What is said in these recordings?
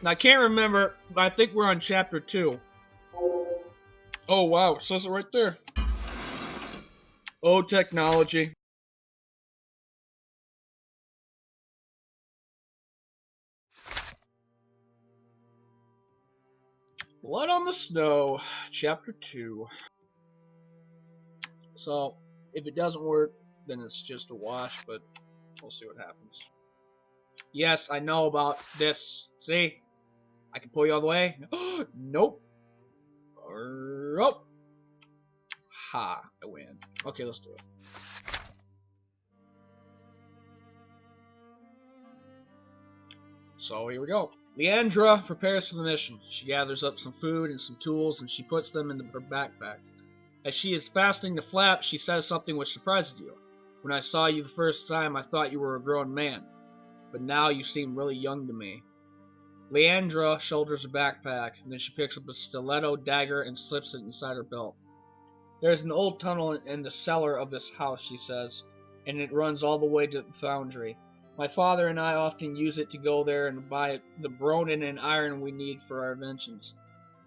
I can't remember, but I think we're on chapter 2. Oh wow, it says it right there. Oh, technology. Blood on the Snow, chapter 2. So, if it doesn't work, then it's just a wash, but we'll see what happens. Yes, I know about this. See? I can pull you all the way. Nope. Oh. Ha, I win. Okay, let's do it. So here we go. Leandra prepares for the mission. She gathers up some food and some tools and she puts them in her backpack. As she is fastening the flap, she says something which surprises you. When I saw you the first time, I thought you were a grown man, but now you seem really young to me. Leandra shoulders her backpack, and then she picks up a stiletto dagger and slips it inside her belt. There is an old tunnel in the cellar of this house, she says, and it runs all the way to the foundry. My father and I often use it to go there and buy the bronin and iron we need for our inventions.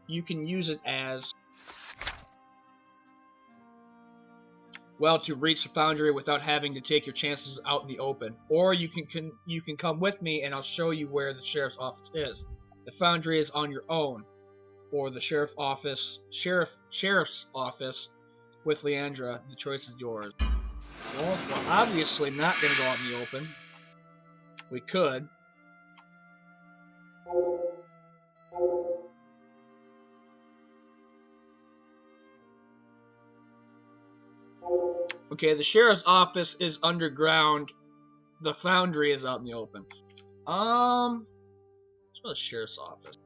You can use it as, well, to reach the foundry without having to take your chances out in the open. Or you can come with me and I'll show you where the sheriff's office is. The foundry is on your own. Or the sheriff's office with Leandra. The choice is yours. Well, we're obviously not going to go out in the open. We could. Okay, the sheriff's office is underground. The foundry is out in the open. Let's go to the sheriff's office.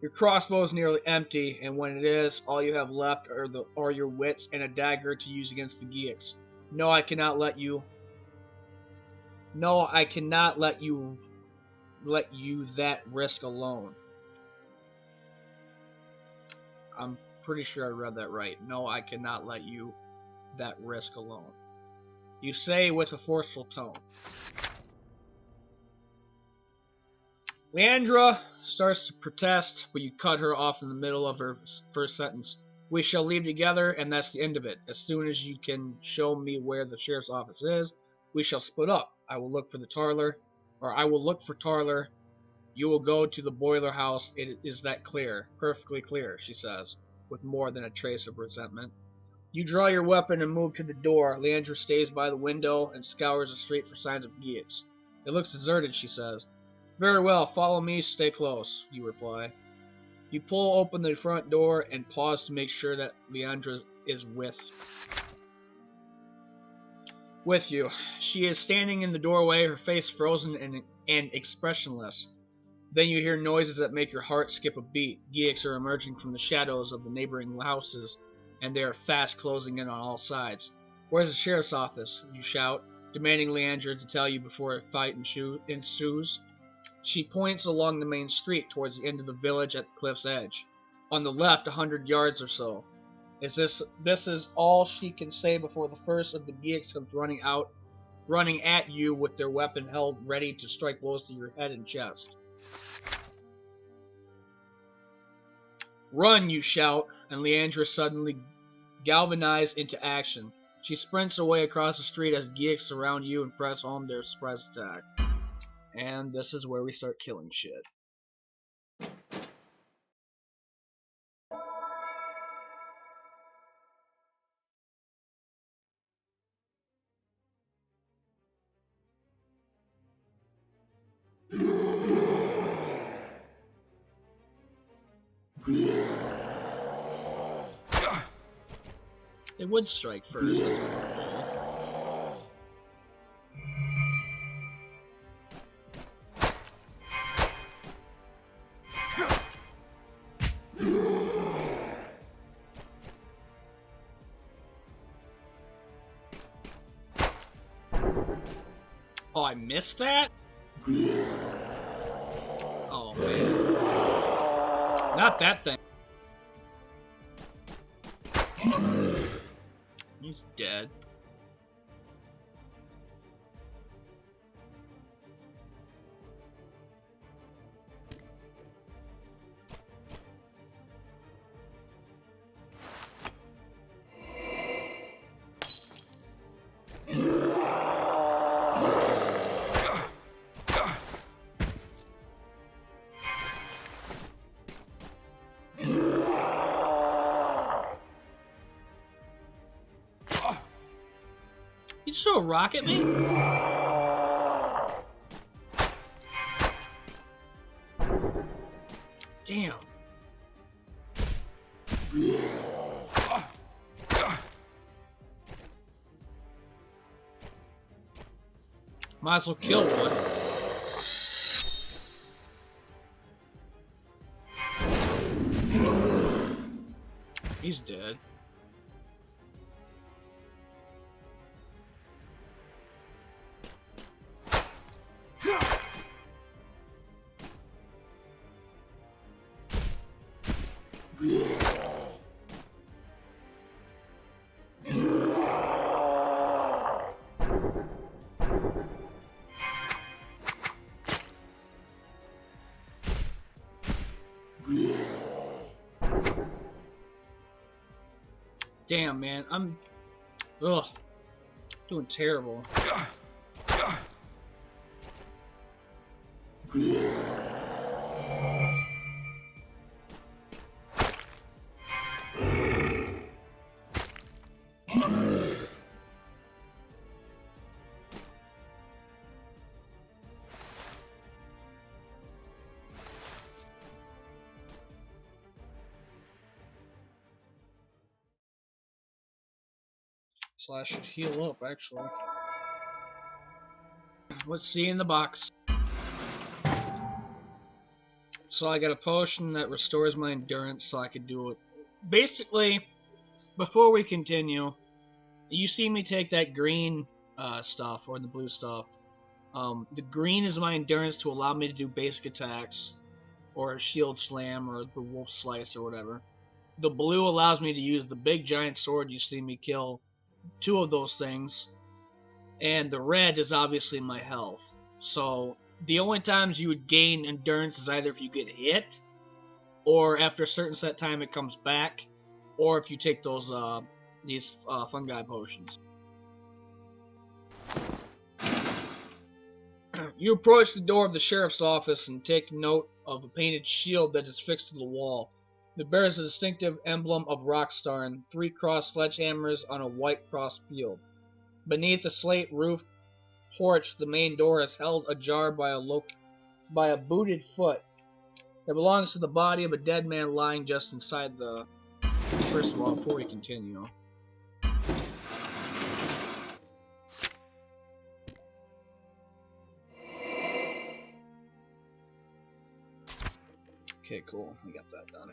Your crossbow is nearly empty, and when it is, all you have left are your wits and a dagger to use against the Geeks. No, I cannot let you that risk alone. I'm pretty sure I read that right. No, I cannot let you that risk alone. You say with a forceful tone. Leandra starts to protest, but you cut her off in the middle of her first sentence. We shall leave together, and that's the end of it. As soon as you can show me where the sheriff's office is, we shall split up. I will look for Tarler. You will go to the boiler house. It is that clear. Perfectly clear, she says, with more than a trace of resentment. You draw your weapon and move to the door. Leandra stays by the window and scours the street for signs of Geeks. It looks deserted, she says. Very well, follow me, stay close, you reply. You pull open the front door and pause to make sure that Leandra is with you. She is standing in the doorway, her face frozen and expressionless. Then you hear noises that make your heart skip a beat. Geeks are emerging from the shadows of the neighboring houses, and they are fast closing in on all sides. Where's the sheriff's office? You shout, demanding Leandra to tell you before a fight ensues. She points along the main street towards the end of the village at the cliff's edge. On the left, 100 yards or so. This is all she can say before the first of the Geeks comes running at you with their weapon held ready to strike blows to your head and chest. Run, you shout, and Leandra suddenly galvanized into action. She sprints away across the street as Geeks surround you and press on their surprise attack. And this is where we start killing shit. They would strike first, that's what Oh, I missed that? Oh, man. Not that thing. He's dead. You just throw a rock at me? Damn. Might as well kill one. He's dead. Damn, man, I'm doing terrible. So I should heal up, actually. Let's see in the box. So I got a potion that restores my endurance so I could do it. Basically, before we continue, you see me take that green stuff, or the blue stuff. The green is my endurance to allow me to do basic attacks, or a shield slam, or the wolf slice, or whatever. The blue allows me to use the big giant sword you see me kill 2 of those things, and the red is obviously my health. So the only times you would gain endurance is either if you get hit, or after a certain set time it comes back, or if you take those these fungi potions. You approach the door of the sheriff's office and take note of a painted shield that is fixed to the wall. It bears a distinctive emblem of Rockstar and 3 crossed sledgehammers on a white cross field. Beneath a slate roof porch, the main door is held ajar by a booted foot. It belongs to the body of a dead man lying just inside the... First of all, before we continue... Okay, cool. We got that done.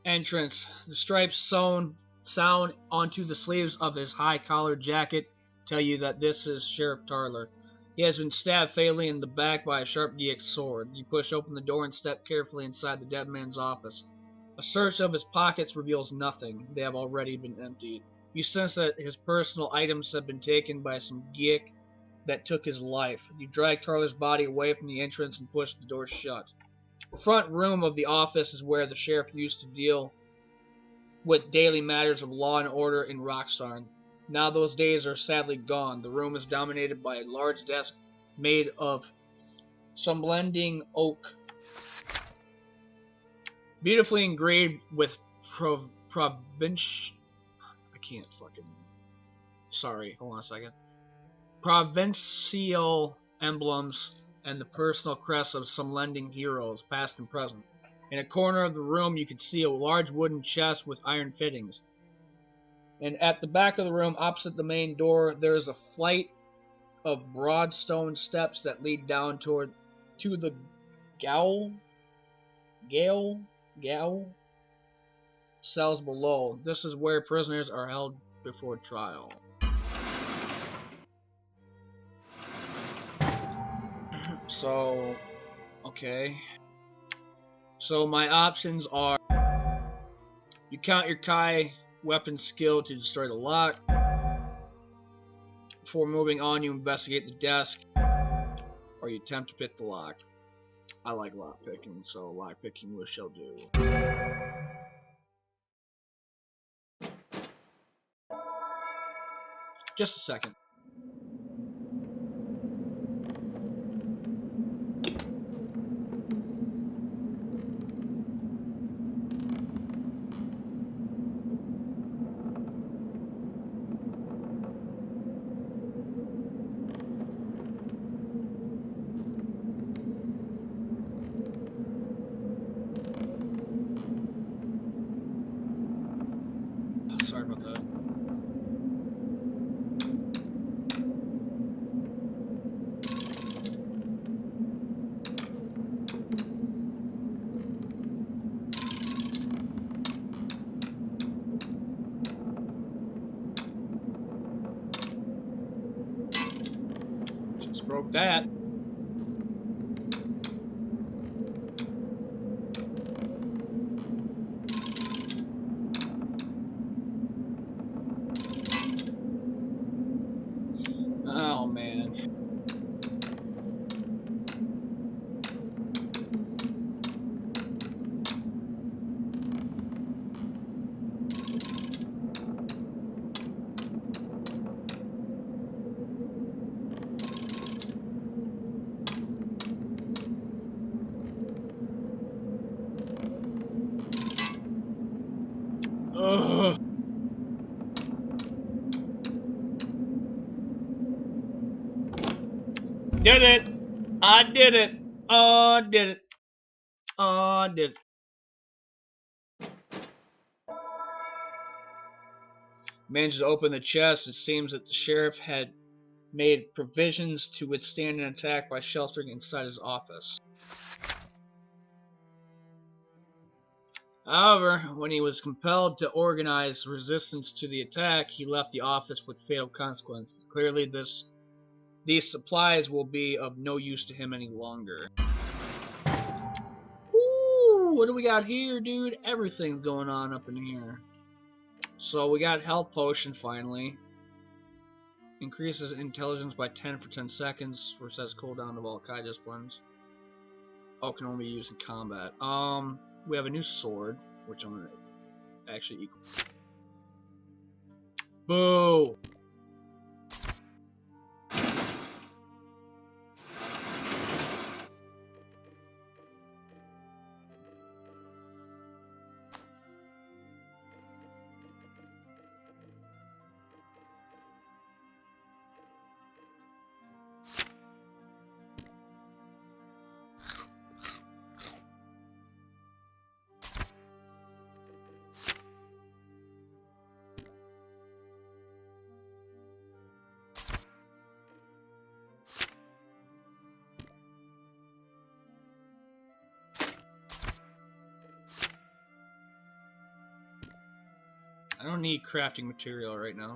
Entrance. The stripes sound onto the sleeves of his high-collared jacket tell you that this is Sheriff Tarler. He has been stabbed fatally in the back by a sharp GX sword. You push open the door and step carefully inside the dead man's office. A search of his pockets reveals nothing. They have already been emptied. You sense that his personal items have been taken by some geek that took his life. You drag Tarler's body away from the entrance and push the door shut. The front room of the office is where the sheriff used to deal with daily matters of law and order in Rockstar. Now those days are sadly gone. The room is dominated by a large desk made of some blending oak, beautifully engraved with provincial emblems and the personal crests of some lending heroes, past and present. In a corner of the room, you can see a large wooden chest with iron fittings. And at the back of the room, opposite the main door, there is a flight of broad stone steps that lead down to the Gale cells below. This is where prisoners are held before trial. So, okay. So my options are: you count your Kai weapon skill to destroy the lock. Before moving on, you investigate the desk, or you attempt to pick the lock. I like lock picking, so lock picking we shall do. Just a second. Sorry about that. Just broke that. Oh man. Ugh. Did it! I did it! Oh, I did it! Oh, I did it. Managed to open the chest. It seems that the sheriff had made provisions to withstand an attack by sheltering inside his office. However, when he was compelled to organize resistance to the attack, he left the office with fatal consequences. Clearly, these supplies will be of no use to him any longer. Ooh, what do we got here, dude? Everything's going on up in here. So we got health potion finally. Increases intelligence by 10 for 10 seconds. Resets cooldown of all Kai disciplines. Oh, can only be used in combat. We have a new sword, which I'm gonna actually equal. Boo! I don't need crafting material right now.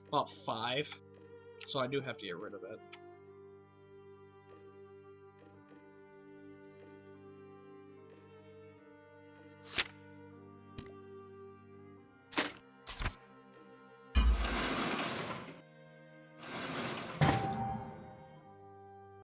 About 5. So I do have to get rid of it.